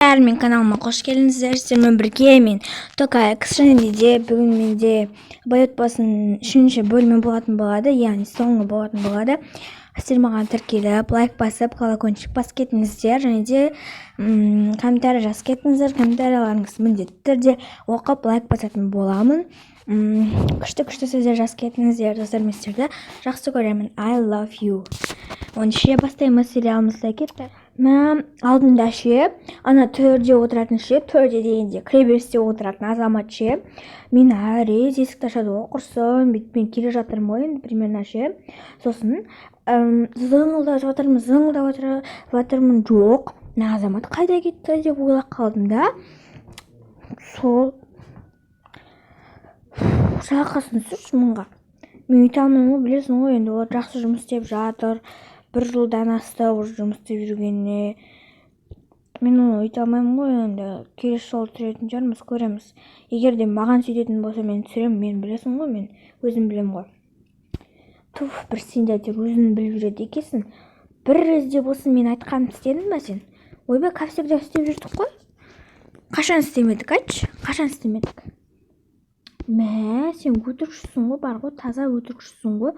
достар, мен каналыма қош келдіңіздер. Сіздермен бірге мен Токай Ксшенеде. Бүгін менде абай отбасының 3-ші бөлімі болатын болады, яғни соңғы болатын болады. Сіздер маған тіркеліп, лайк басып, колокольчик басып кетіңіздер, және де комментарий жазып кетіңіздер. Комментарийларыңызды міндетті түрде оқып, лайк басатын боламын. Күшті сөздер жазып кетіңіздер, достар, мен сіздерді жақсы көремін. I love you. Онше бастаймыз сериалымызда кетті. Мен алдында ше, ана төрде отыратын ше, төрде дегенде кіреберісте отыратын азамат ше, мен әрез есікті ашады ғой, құрсын, мен келе жатырмын ғой, енді примерно ше. Сосын зыңылдап жатырмын, жоқ, мына азамат қайда кетті деп ойлап қалдым да. Сол жалқасын сүрші мұнға. Мен өйте алмаймын ғой, білесің ғой, енді ол жақсы жұмыс істеп жатыр. 1 жылдан асты уже жұмыс істеп жүргеніне. Мен оны өйте алмаймын ғой, енді келесі жолы түсіретін шығармыз, көреміз. Егер де маған сөйтетін болса, мен түсіремін, мен білесің ғой, мен өзім білем ғой. Туф, бір сен де әйтеуір өзің біліп жүреді екенсің. Бір кезде болсын мен айтқанымды істедің бе сен? Ойбай, как всегда істеп жүрдік қой. Қашан істемедік, айтшы? Қашан істемедік? Мә, сен өтірікшісің ғой, бар ғой, таза өтірікшісің ғой.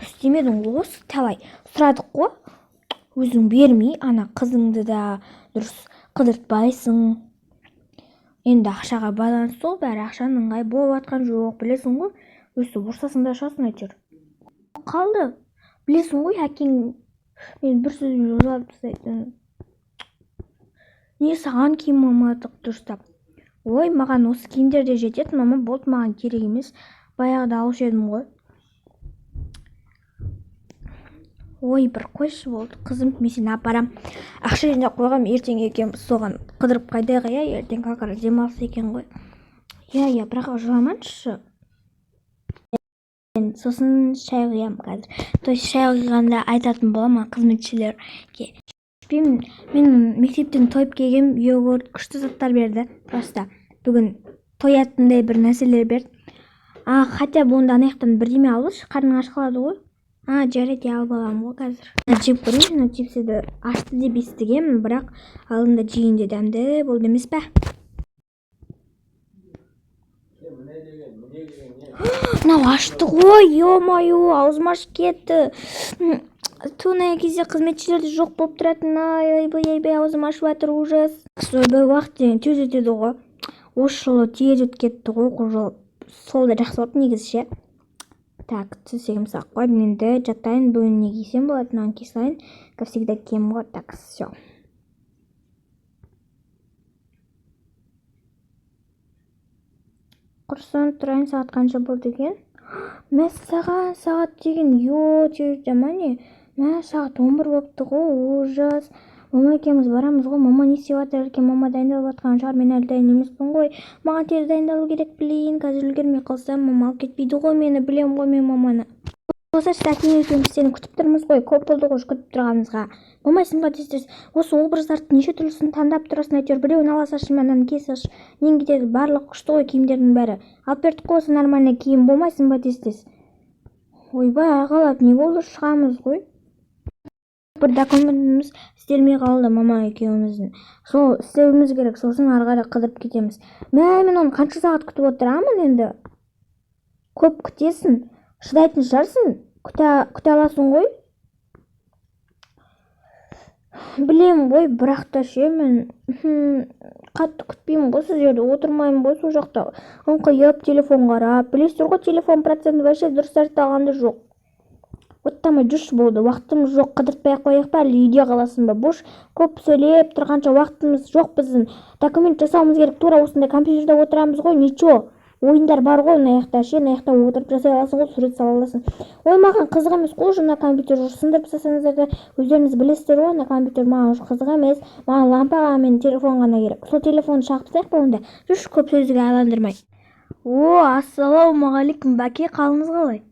Істемедің ғой, осы талай сұрадық қой. Өзің бермей, ана қызыңды да дұрыс қыдыртпайсың. Енді ақшаға байланысты ғой, бәрі ақшаның ыңғай болып жатқан жоқ, білесің ғой. Өстіп ұрсасың да шасың әйтеуір. Қалды. Білесің ғой, әкең мен бір сөзбен жылап тастайды. Не саған киім алмадық дұрыстап. Ой, маған осы киімдер де жетеді, мама, болды, маған керек емес. Баяғыда алушы едім ғой. Ой, бір қойшы болды, қызым, мен сені апарам. Ақша жинап қойғам, ертең екеуміз соған қыдырып қайдайық, иә, ертең қақыр демалыс екен ғой. Иә, бірақ жыламаңызшы. Сосын шай құям қазір. То есть шай құйғанда айтатын боламын қызметшілерге. Мен мектептен тойып келгем, йогурт, күшті заттар берді. Просто бүгін тоятындай бір нәрселер берді. Хотя бұнда анаяқтан бірдеме алыш, қарның аш қалады ғой. Жарайды, алып аламын ғой қазір. Жеп көрейін, чипсіді ашты деп естігемін, бірақ алдында жегенде дәмді болды емес пе? Мынау ашты ғой, ё-моё, аузым ашып кетті. Туна кезде қызметшілерде жоқ болып тұратын, айбай, аузым ашып жатыр, ужас. Ойбай, уақыт деген тез өтеді ғой. Осы жылы тез өтіп кетті ғой, бұл жыл. Сол да жақсы болды негізі ше. Так, төсегім сақ қойдым, енді жаттайын, бүгін не кисем болады, мынаны кие салайын. Как всегда киемін ғой, так, все. Құрсын, тұрайын, сағат қанша болды екен? Мә, сағат деген, не? Мә, сағат 11 болыпты ғой, ужас. Мама екеуміз барамыз ғой, мама не істеп жатыр екен, мама дайындалып жатқан шығар, мен әлі дайын емеспін ғой. Маған тез дайындалу керек, білейін, қазір үлгермей қалсам, мама алып кетпейді ғой мені, білем ғой мен маманы. Болса, әкең екеуміз сені күтіп тұрмыз ғой, көп болды ғой күтіп тұрғанымызға. Болмайсың ба тез, осы образдарды неше түрлісін таңдап тұрасың, әйтеуір біреуін ала салшы, мынаны кие салшы. Нең кетеді, барлық күшті ғой киімдердің бәрі. Алып бердік қой осы нормальный киім, болмайсың ба тез. Ойбай, ағалап, не болды, шығамыз ғой. Бір документіміз істелмей қалды мама екеуміздің. Сол істеуіміз керек, сосын ары қарай қыдырып кетеміз. Мен оны қанша сағат күтіп отырамын енді? Көп күтесің, шыдайтын шығарсың, күте аласың ғой. Білем ғой, бірақ та ше, мен қатты күтпеймін ғой, сіз жерде отырмаймын ғой, сол жақта қойып, телефон қарап. Білесіздер ғой, телефон проценті вообще дұрыс арталғанды жоқ. Оттамай жүрші болды, уақытымыз жоқ, қыдыртпай қояйық па, әлі үйде қаласың ба, бош көп сөйлеп тұрғанша уақытымыз жоқ, біздің документ жасауымыз керек, тура осындай компьютерде отырамыз ғой, ничего, ойындар бар ғой, наяқта отырып жасай аласың ғой, сурет сала аласың. Ой, маған қызық емес қой, жаңа компьютер сындырып тастасаңыздар да, өздеріңіз білесіздер ғой, компьютер маған қызық емес, маған лампаға мен телефон ғана керек. Сол телефонды шағып тастайық па онда, жүрші көп сөзге айландырмай. Ассалаумағалейкум, бәке, қалыңыз қалай?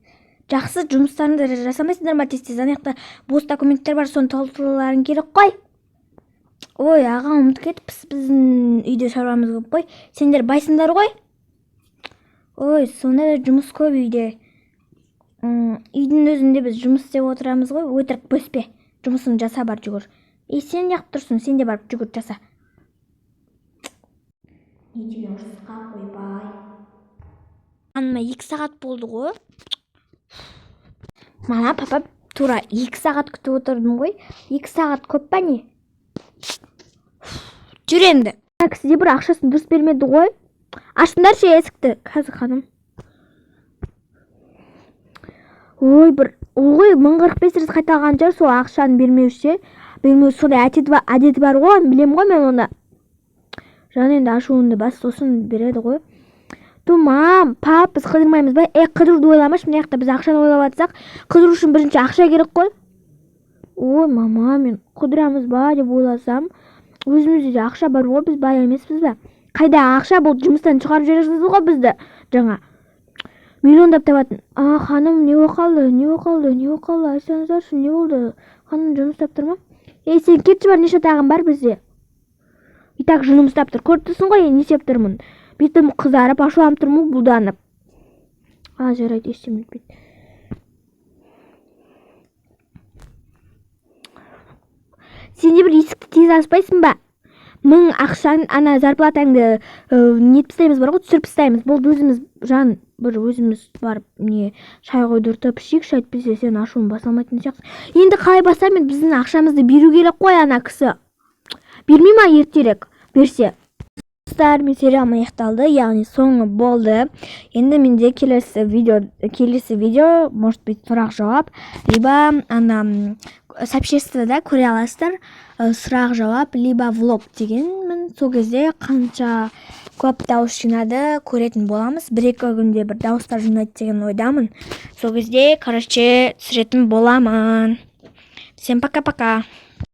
Жақсы, жұмыстарыңды жасамайсыңдар ма тез, анаяқта бос документтер бар, соны толтыруларың керек қой. Ой, аға, ұмытып кетіппіз, біздің үйде шаруамыз көп қой. Сендер байсыңдар ғой? Ой, сонда да жұмыс көп үйде. Үйдің өзінде біз жұмыс істеп отырамыз ғой, өтірік бөспе. Жұмысын жаса, бар жүгір. Сен неғып тұрсың, сен де барып жүгір, жаса. не тебе ұрысқа қойбай. Аныма 2 сағат болды ғой. Мама, папа, тура 2 сағат күтіп отырдым ғой. 2 сағат көп па не? Жүр енді. Кісіде бір ақшасын дұрыс бермеді ғой. Аштыңдаршы есікті, қазір ханым. Ой, бір ой 1045 рет қайталаған жер, сол ақшаны бермеуші. Бермеуші сондай әдеті бар ғой, білем ғой мен оны. Жаңа енді ашуынды бас сосын береді ғой. Мам, пап, біз қыдырмаймыз ба? Қыдыруды ойламаш, мына жақта біз ақшаны ойлап жатсақ, қыдыру үшін бірінші ақша керек қой. Ой, мама, мен қыдырамыз ба деп ойласам, өзімізде де ақша бар ғой, біз бай емеспіз ба? Қайда ақша, бұл жұмыстан шығарып жібересіз ғой бізді. Жаңа миллиондап табатын. Ханым, не оқалды? Айтсаңыздаршы, не болды? Ханым жұмыстап тұр ма? Сен кетші бар, неше тағым бар бізде? И так жұмыстап тұр. Көріп тұрсың ғой, не істеп тұрмын? Бетім қызарып, ашуланып тұрмын, бұлданып. Жарайды, ештеңе етпейді. Сен де бір есікті тез аспайсың ба? 1000 ақшаң, ана зарплатаңды нетіп тастаймыз бар ғой, түсіріп тастаймыз. Болды, өзіміз барып не шай қойдыртып ішейік, әйтпесе сен ашуын баса алмайтын сияқтысың. Енді қалай басам, мен біздің ақшамызды беру керек қой ана кісі. Бермей ма ертерек? Берсе. Достар, мен сериалым аяқталды, яғни соңы болды. Енді менде келесі видео, может быть, сұрақ-жауап, либо ана сообществода көре аласыздар, сұрақ-жауап, либо влог дегенмін. Сол кезде қанша көп дауыс жинады көретін боламыз. 1-2 күнде бір дауыстар жинайды деген ойдамын. Сол кезде, короче, түсіретін боламын. Всем пока-пока.